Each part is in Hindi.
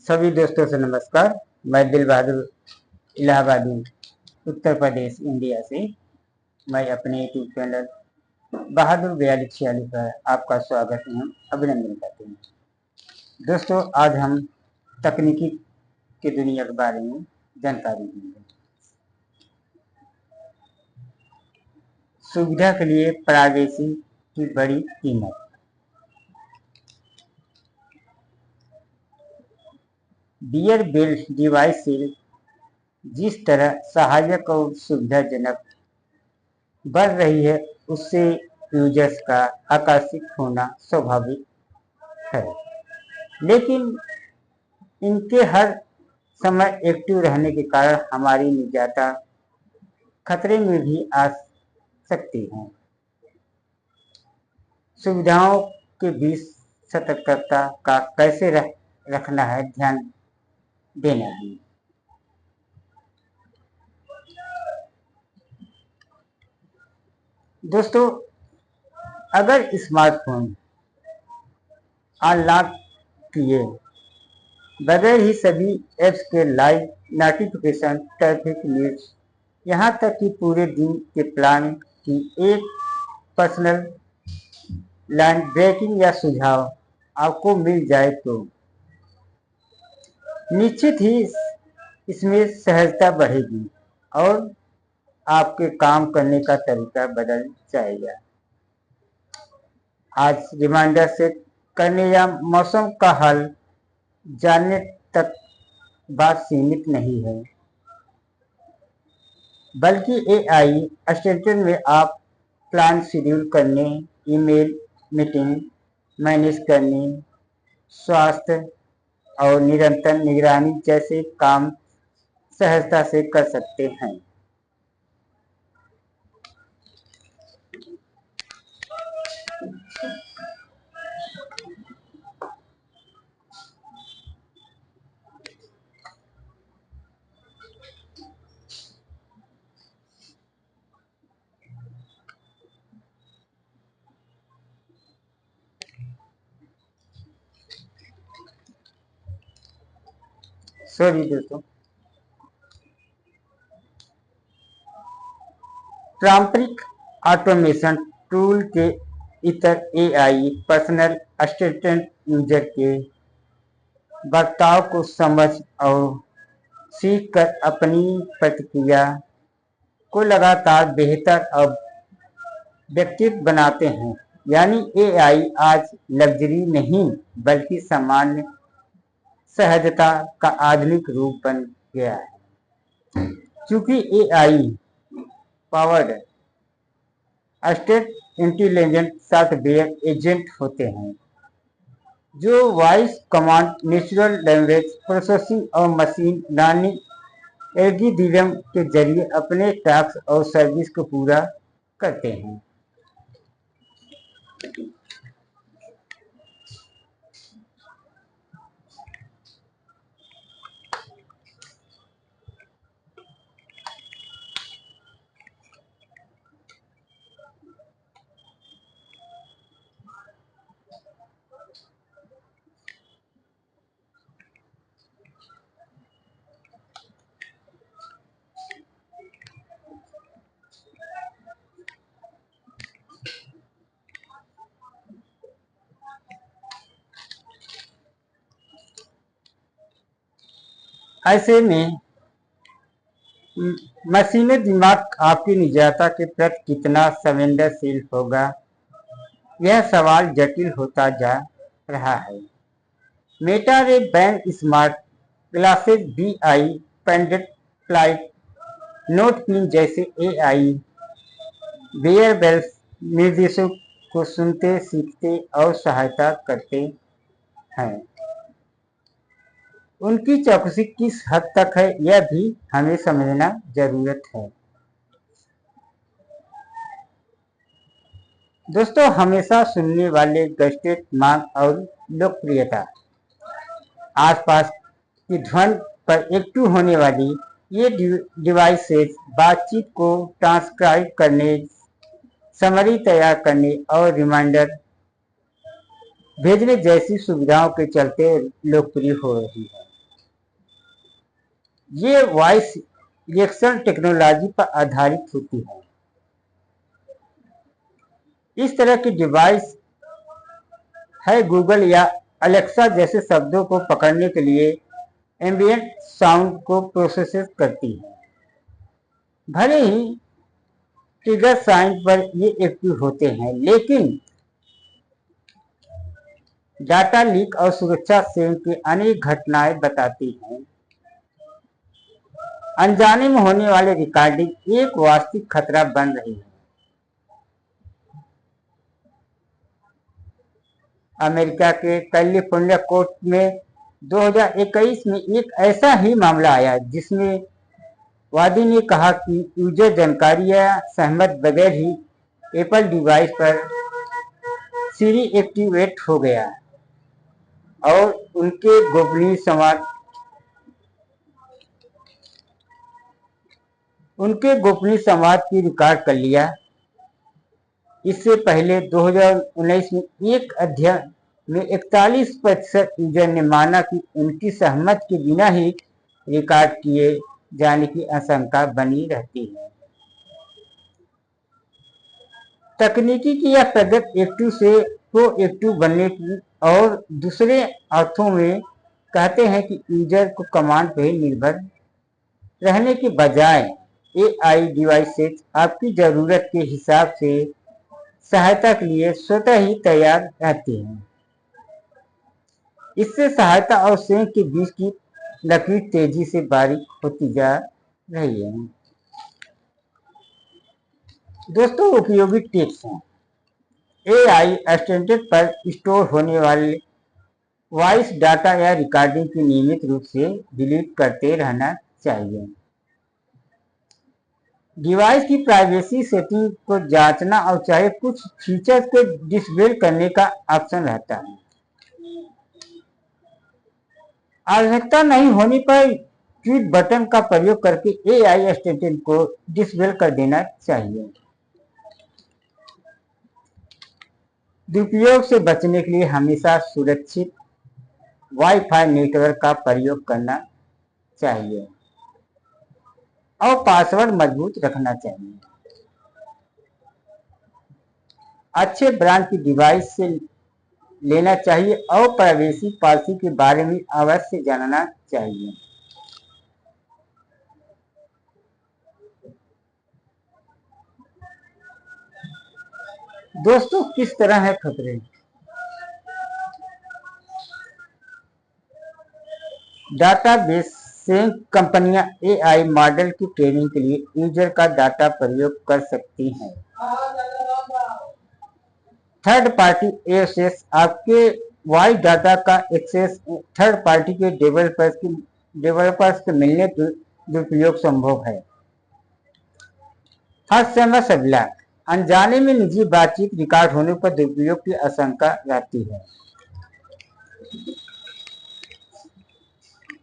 सभी दोस्तों से नमस्कार। मैं दिल बहादुर इलाहाबादी उत्तर प्रदेश इंडिया से मैं अपने यूट्यूब चैनल बहादुर 4246 पर आपका स्वागत एवं अभिनंदन करते हैं। दोस्तों, आज हम तकनीकी की दुनिया के बारे में जानकारी देंगे। सुविधा के लिए प्राइवेसी की बड़ी कीमत। डियर बिल्ड डिवाइस से जिस तरह सहायक और सुविधाजनक बढ़ रही है, उससे यूजर्स का आकर्षित होना स्वाभाविक है, लेकिन इनके हर समय एक्टिव रहने के कारण हमारी निजता खतरे में भी आ सकती है। सुविधाओं के बीच सतर्कता का कैसे रखना है, ध्यान देना है। दोस्तों, अगर स्मार्टफोन अनलॉक किए बगैर ही सभी ऐप्स के लाइव नोटिफिकेशन, ट्रैफिक न्यूज, यहाँ तक कि पूरे दिन के प्लान की एक पर्सनल लाइन ब्रेकिंग या सुझाव आपको मिल जाए तो निश्चित ही इसमें सहजता बढ़ेगी और आपके काम करने का तरीका बदल जाएगा। आज रिमाइंडर सेट करने या मौसम का हाल जानने तक बात सीमित नहीं है, बल्कि एआई असिस्टेंट में आप प्लान शेड्यूल करने, ईमेल मीटिंग मैनेज करने, स्वास्थ्य और निरंतर निगरानी जैसे काम सहजता से कर सकते हैं। सॉरी दोस्तों, पारंपरिक ऑटोमेशन टूल के इतर एआई पर्सनल असिस्टेंट यूजर के बर्ताव को समझ और सीख कर अपनी प्रतिक्रिया को लगातार बेहतर और व्यक्तिगत बनाते हैं। यानी एआई आज लग्जरी नहीं, बल्कि सामान्य सहजता का आधुनिक रूप बन गया है। क्योंकि AI powered state intelligent software agent होते हैं जो voice command, natural language processing और मशीन लर्निंग एल्गोरिथम के जरिए अपने टास्क और सर्विस को पूरा करते हैं। ऐसे में मशीनी दिमाग आपकी निजता के प्रति कितना संवेदनशील होगा, यह सवाल जटिल होता जा रहा है। मेटा ने bank smart glasses, BI pendant, flight note pin जैसे एआई वेयरबल्स निर्देशों को सुनते, सीखते और सहायता करते हैं। उनकी चौकसी किस हद तक है, यह भी हमें समझना जरूरत है। दोस्तों, हमेशा सुनने वाले गैजेट मांग और लोकप्रियता। आसपास की ध्वनि पर एक्टिव होने वाली ये डिवाइसेस बातचीत को ट्रांसक्राइब करने, समरी तैयार करने और रिमाइंडर भेजने जैसी सुविधाओं के चलते लोकप्रिय हो रही है। ये वॉइस रिएक्शन टेक्नोलॉजी पर आधारित होती है। इस तरह की डिवाइस है गूगल या अलेक्सा जैसे शब्दों को पकड़ने के लिए एम्बिएंट साउंड को प्रोसेस करती है। भले ही ट्रिगर साइंस पर ये एक्टिव होते हैं, लेकिन डाटा लीक और सुरक्षा सेल की अनेक घटनाएं बताती हैं अनजाने में होने वाली रिकॉर्डिंग एक वास्तविक खतरा बन रही है। अमेरिका के कैलिफोर्निया कोर्ट में 2021 में एक ऐसा ही मामला आया जिसमें वादी ने कहा कि यूजर जानकारी या सहमत बगैर ही एप्पल डिवाइस पर सीरी एक्टिवेट हो गया और उनके गोपनीय संवाद की रिकॉर्ड कर लिया। इससे पहले 2019 में एक अध्ययन में 41% यूजर ने माना कि उनकी सहमत के बिना ही रिकॉर्ड किए जाने की आशंका बनी रहती है। तकनीकी की यह प्रगति एक्टिव से प्रोएक्टिव बनने की और दूसरे अर्थों में कहते हैं कि यूजर को कमांड पर ही निर्भर रहने के बजाय एआई डिवाइसेस आपकी जरूरत के हिसाब से सहायता के लिए स्वतः ही तैयार रहती हैं। इससे सहायता और सेंस के बीच की लकीर तेजी से बारीक होती जा रही है। दोस्तों, उपयोगी टिप्स हैं। एआई असिस्टेंट पर स्टोर होने वाले वॉइस डाटा या रिकॉर्डिंग की नियमित रूप से डिलीट करते रहना चाहिए। डिवाइस की प्राइवेसी सेटिंग को जांचना और चाहे कुछ फीचर्स को डिसेबल करने का ऑप्शन रहता है। आवश्यकता नहीं होने पर ट्वीट बटन का प्रयोग करके एआई असिस्टेंट को डिसेबल कर देना चाहिए। दुरुपयोग से बचने के लिए हमेशा सुरक्षित वाईफाई नेटवर्क का प्रयोग करना चाहिए और पासवर्ड मजबूत रखना चाहिए। अच्छे ब्रांड की डिवाइस से लेना चाहिए और प्राइवेसी पॉलिसी के बारे में अवश्य जानना चाहिए। दोस्तों, किस तरह है खतरे? डाटाबेस से कंपनियां एआई मॉडल की ट्रेनिंग के लिए यूजर का डाटा प्रयोग कर सकती हैं। थर्ड पार्टी एक्सेस आपके वॉइस डाटा का एक्सेस थर्ड पार्टी के डेवलपर्स के मिलने के दुरुपयोग संभव है। हर समय सबला अनजाने में निजी बातचीत रिकॉर्ड होने पर दुरुपयोग की आशंका रहती है।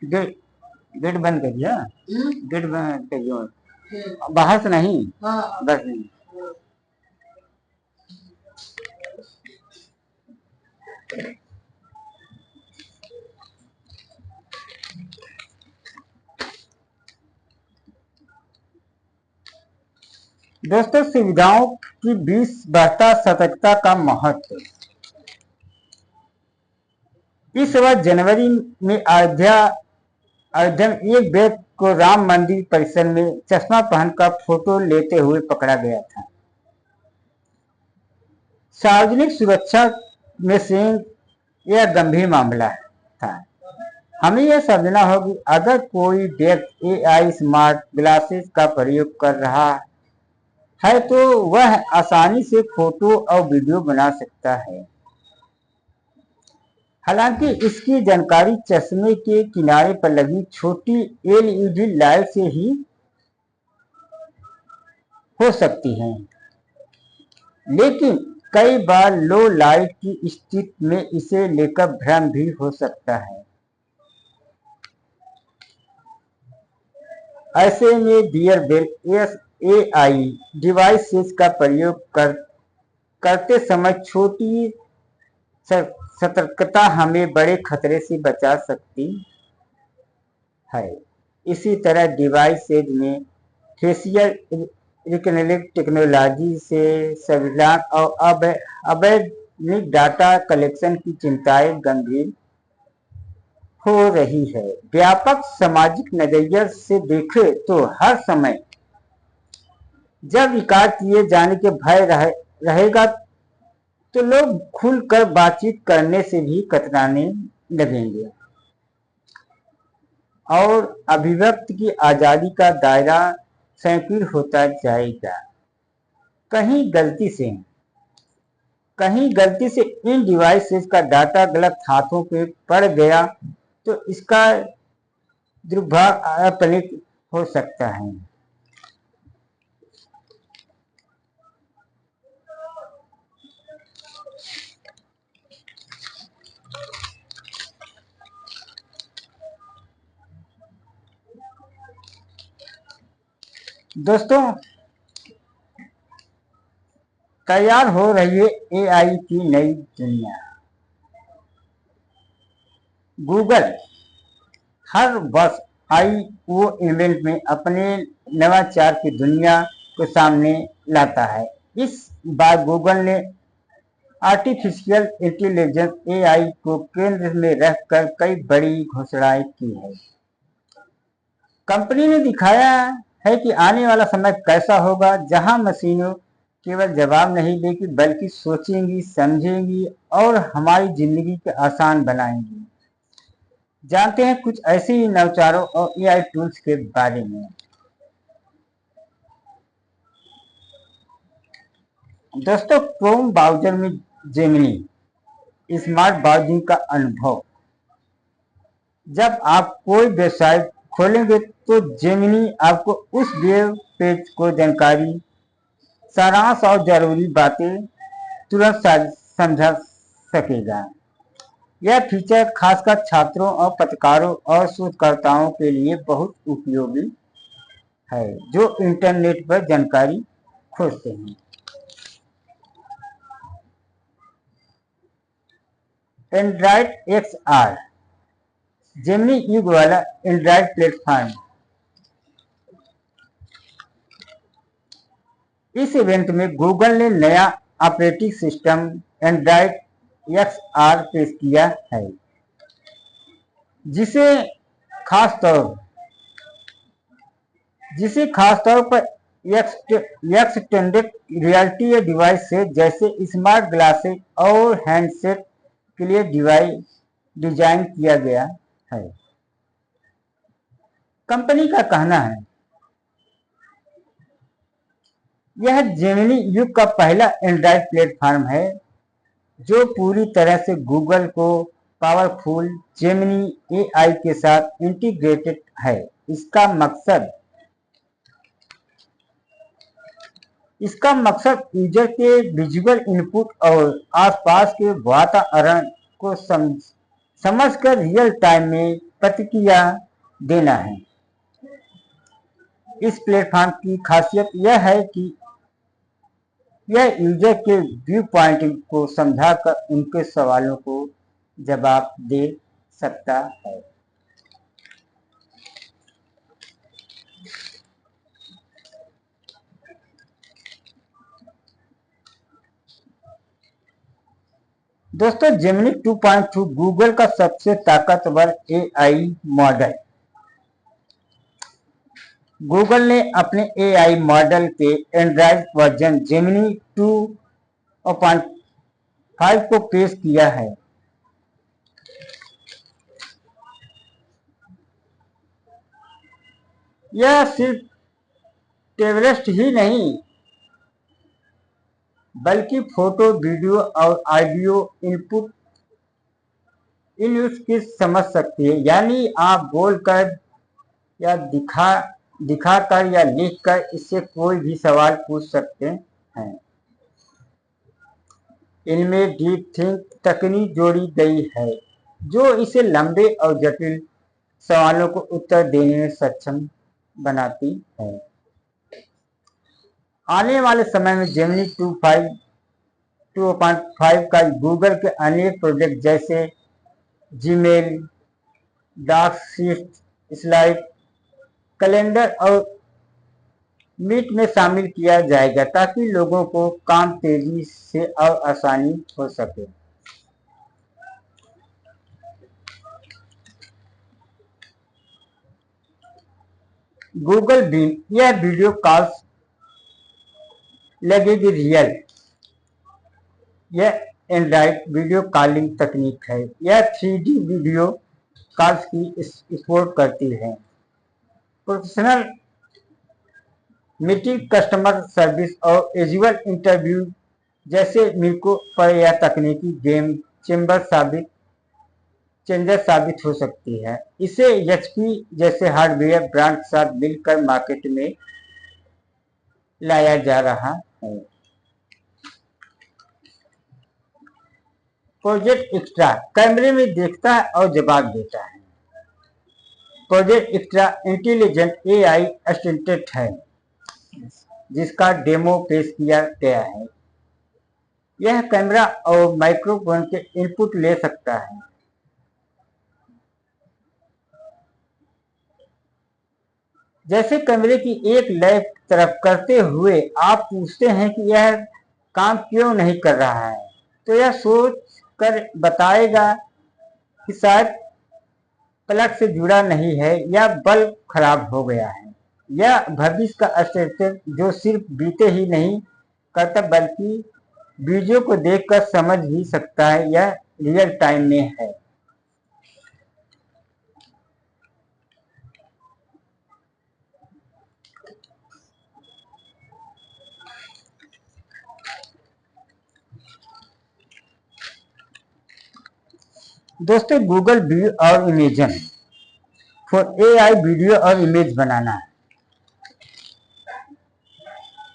गेट बंद कर दिया। गेट बंद कर दिया, बाहर से नहीं, बस नहीं। दोस्तों, सुविधाओं की बीच बढ़ता सतर्कता का महत्व। इस वर्ष जनवरी में अयोध्या में एक व्यक्ति को राम मंदिर परिसर में चश्मा पहनकर फोटो लेते हुए पकड़ा गया था। सार्वजनिक सुरक्षा में से यह गंभीर मामला था। हमें यह समझना होगा कि अगर कोई व्यक्ति एआई स्मार्ट ग्लासेस का प्रयोग कर रहा है तो वह आसानी से फोटो और वीडियो बना सकता है। हालांकि इसकी जानकारी चश्मे के किनारे पर लगी छोटी एलईडी लाइट से ही हो सकती है, लेकिन कई बार लो लाइट की स्थिति में इसे लेकर भ्रम भी हो सकता है। ऐसे में डियर एआई डिवाइसेस का प्रयोग करते समय छोटी सतर्कता हमें बड़े खतरे से बचा सकती है। इसी तरह डिवाइसेज में फेशियल रिकग्निशन टेक्नोलॉजी से सर्विलांस और अवैध डाटा कलेक्शन की चिंताएं गंभीर हो रही है। व्यापक सामाजिक नजरिए से देखें तो हर समय जब विकास किए जाने के भय रहेगा तो लोग खुलकर बातचीत करने से भी कतराने लगेंगे और अभिव्यक्ति की आजादी का दायरा संकीर्ण होता जाएगा। कहीं गलती से इन डिवाइसेस का डाटा गलत हाथों पे पड़ गया तो इसका दुर्भाग्य अपलित हो सकता है। दोस्तों, तैयार हो रही है एआई की नई दुनिया। गूगल हर वर्ष आईओ इवेंट में अपने नवाचार की दुनिया को सामने लाता है। इस बार गूगल ने आर्टिफिशियल इंटेलिजेंस एआई को केंद्र में रखकर कई बड़ी घोषणाएं की है। कंपनी ने दिखाया है कि आने वाला समय कैसा होगा जहां मशीनें केवल जवाब नहीं देगी बल्कि सोचेंगी, समझेंगी और हमारी जिंदगी को आसान बनाएंगी। जानते हैं कुछ ऐसे ही नवाचारों और एआई टूल्स के बारे में। दोस्तों, क्रोम ब्राउजर में जेमिनी स्मार्ट ब्राउजिंग का अनुभव। जब आप कोई वेबसाइट खोलेंगे तो जेमिनी आपको उस वेब पेज को जानकारी, सारांश और जरूरी बातें तुरंत समझा सकेगा। यह फीचर खासकर छात्रों और पत्रकारों और शोधकर्ताओं के लिए बहुत उपयोगी है जो इंटरनेट पर जानकारी खोजते हैं। एंड्रॉइड XR जेमिनी युग वाला एंड्रॉइड प्लेटफॉर्म। इस इवेंट में गूगल ने नया ऑपरेटिंग सिस्टम एंड्रॉइड XR पेश किया है, जिसे खासतौर पर एक्सटेंडेड रियलिटी डिवाइस से जैसे स्मार्ट ग्लासेस और हैंडसेट के लिए डिजाइन किया गया है। कंपनी का कहना है यह जेमिनी युग का पहला एंड्रॉइड प्लेटफॉर्म है जो पूरी तरह से गूगल को पावरफुल जेमिनी एआई के साथ इंटीग्रेटेड है। इसका मकसद यूजर के विजुअल इनपुट और आसपास के वातावरण को समझकर रियल टाइम में प्रतिक्रिया देना है। इस प्लेटफॉर्म की खासियत यह है कि यह यूजर के व्यू पॉइंट को समझाकर उनके सवालों को जवाब दे सकता है। दोस्तों, जेमिनी 2.2 गूगल का सबसे ताकतवर एआई मॉडल। गूगल ने अपने एआई मॉडल के एंड्रॉइड वर्जन जेमिनी 2.5 को पेश किया है। यह सिर्फ टेक्स्ट ही नहीं बल्कि फोटो, वीडियो और ऑडियो इनपुट की समझ सकती है। यानी आप बोलकर या दिखाकर या लिखकर इससे कोई भी सवाल पूछ सकते हैं। इनमें डीप थिंक तकनीक जोड़ी गई है जो इसे लंबे और जटिल सवालों को उत्तर देने में सक्षम बनाती है। आने वाले समय में जेमिनी 2.5 का गूगल के अनेक प्रोजेक्ट जैसे जीमेल, डॉक्स, स्लाइड कैलेंडर और मीट में शामिल किया जाएगा ताकि लोगों को काम तेजी से और आसानी हो सके। गूगल बीम यह वीडियो कॉल्स लगेगी रियल। यह एंड्रॉइड वीडियो कॉलिंग तकनीक है। यह 3D वीडियो कॉल्स की सपोर्ट करती है। प्रोफेशनल मीटिंग, कस्टमर सर्विस और विजुअल इंटरव्यू जैसे मौकों पर यह तकनीकी गेम चेंजर साबित हो सकती है। इसे एचपी जैसे हार्डवेयर ब्रांड के साथ मिलकर मार्केट में लाया जा रहा है। प्रोजेक्ट एक्स्ट्रा कैमरे में देखता है और जवाब देता है। Project extra intelligent AI assistant है जिसका डेमो पेश किया गया है। यह कैमरा और माइक्रोफोन के इनपुट ले सकता है। जैसे कैमरे की एक लेफ्ट तरफ करते हुए आप पूछते हैं कि यह काम क्यों नहीं कर रहा है, तो यह सोच कर बताएगा कि शायद प्लग से जुड़ा नहीं है या बल्ब खराब हो गया है। यह भविष्य का असिस्टेंट जो सिर्फ बीते ही नहीं करता बल्कि वीडियो को देखकर समझ भी सकता है। यह रियल टाइम में है। दोस्तों, गूगल व्यू और इमेजन फॉर एआई वीडियो और इमेज बनाना है।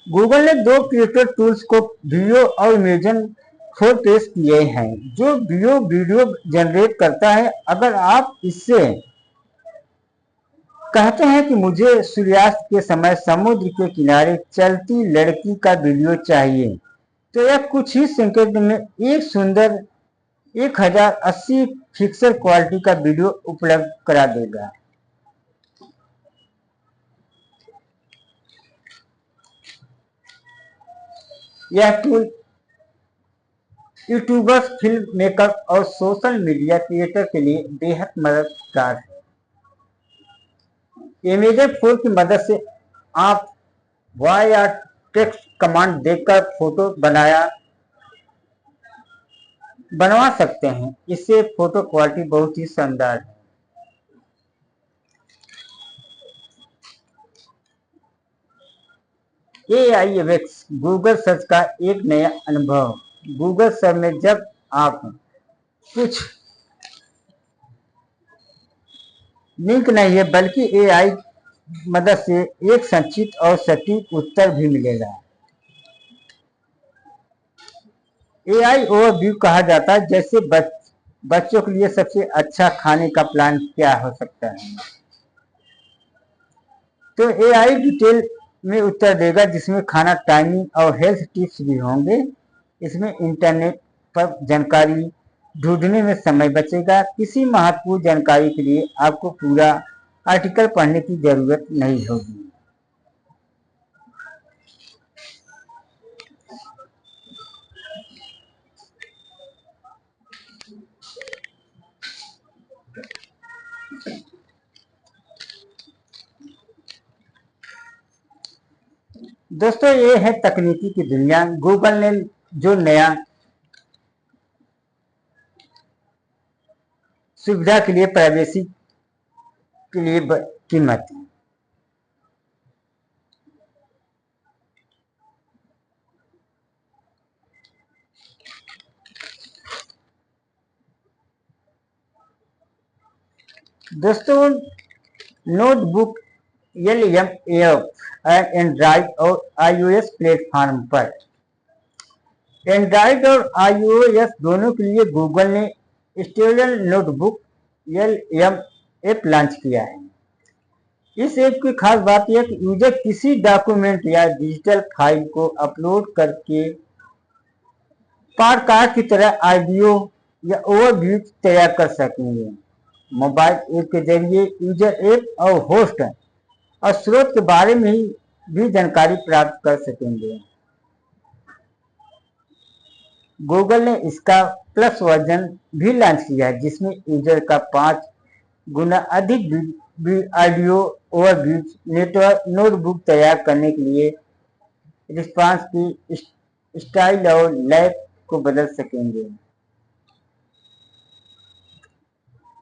गूगल ने दो क्रिएटर टूल्स को वीडियो और इमेजन फोर पेश किए हैं जो वीडियो जनरेट करता है। अगर आप इससे कहते हैं कि मुझे सूर्यास्त के समय समुद्र के किनारे चलती लड़की का वीडियो चाहिए, तो यह कुछ ही सेकंड में एक सुंदर 1080 पिक्सल क्वालिटी का वीडियो उपलब्ध करा देगा। यह टूल यूट्यूबर्स, फिल्म मेकर और सोशल मीडिया क्रिएटर के लिए बेहद मददगार है। इमेजन 4 की मदद से आप वॉइस या टेक्स्ट कमांड देकर फोटो बनवा सकते हैं। इससे फोटो क्वालिटी बहुत ही शानदार है। AIX गूगल सर्च का एक नया अनुभव। गूगल सर्च में जब आप कुछ लिंक नहीं है बल्कि एआई मदद से एक संक्षिप्त और सटीक उत्तर भी मिलेगा। एआई ओवरव्यू कहा जाता है, जैसे बच्चों के लिए सबसे अच्छा खाने का प्लान क्या हो सकता है। तो एआई डिटेल में उत्तर देगा जिसमें खाना, टाइमिंग और हेल्थ टिप्स भी होंगे। इसमें इंटरनेट पर जानकारी ढूंढने में समय बचेगा। किसी महत्वपूर्ण जानकारी के लिए आपको पूरा आर्टिकल पढ़ने की जरूरत नहीं होगी। दोस्तों, ये है तकनीकी की दुनिया। गूगल ने जो नया सुविधा के लिए प्राइवेसी के लिए कीमत है। दोस्तों, नोटबुक LM एंड्रॉइड और iOS प्लेटफॉर्म पर एंड्रॉइड और iOS दोनों के लिए गूगल ने stable notebook LM app launch किया है। इस ऐप की खास बात यह कि यूजर किसी डॉक्यूमेंट या डिजिटल फाइल को अपलोड करके पॉडकास्ट की तरह ऑडियो या ओवरव्यू तैयार कर सकेंगे। मोबाइल ऐप के जरिए यूजर ऐप और होस्ट और स्रोत के बारे में भी जानकारी प्राप्त कर सकेंगे। गूगल ने इसका प्लस वर्जन भी लॉन्च किया है, जिसमें यूजर का 5 गुना अधिक ऑडियो ओवरव्यूज नेटवर्क नोटबुक तैयार करने के लिए रिस्पांस की स्टाइल और लैब को बदल सकेंगे।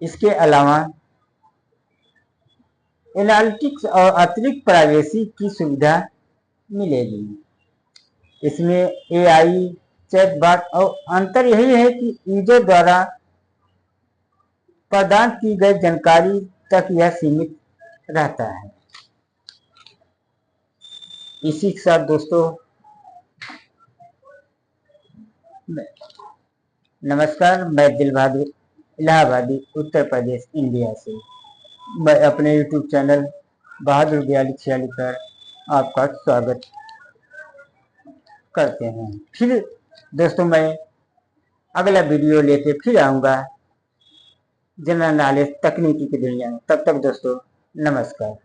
इसके अलावा एनालिटिक्स और अतिरिक्त प्राइवेसी की सुविधा मिलेगी। इसमें एआई चैटबॉट और अंतर यही है कि यूजर द्वारा प्रदान की गई जानकारी तक यह सीमित रहता है। इसी के साथ दोस्तों नमस्कार, मैं दिल बहादुर इलाहाबादी उत्तर प्रदेश इंडिया से मैं अपने यूट्यूब चैनल बहादुर 4246 पर आपका स्वागत करते हैं। फिर दोस्तों मैं अगला वीडियो लेके फिर आऊँगा जनरल नॉलेज तकनीकी की दुनिया में। तब तक दोस्तों नमस्कार।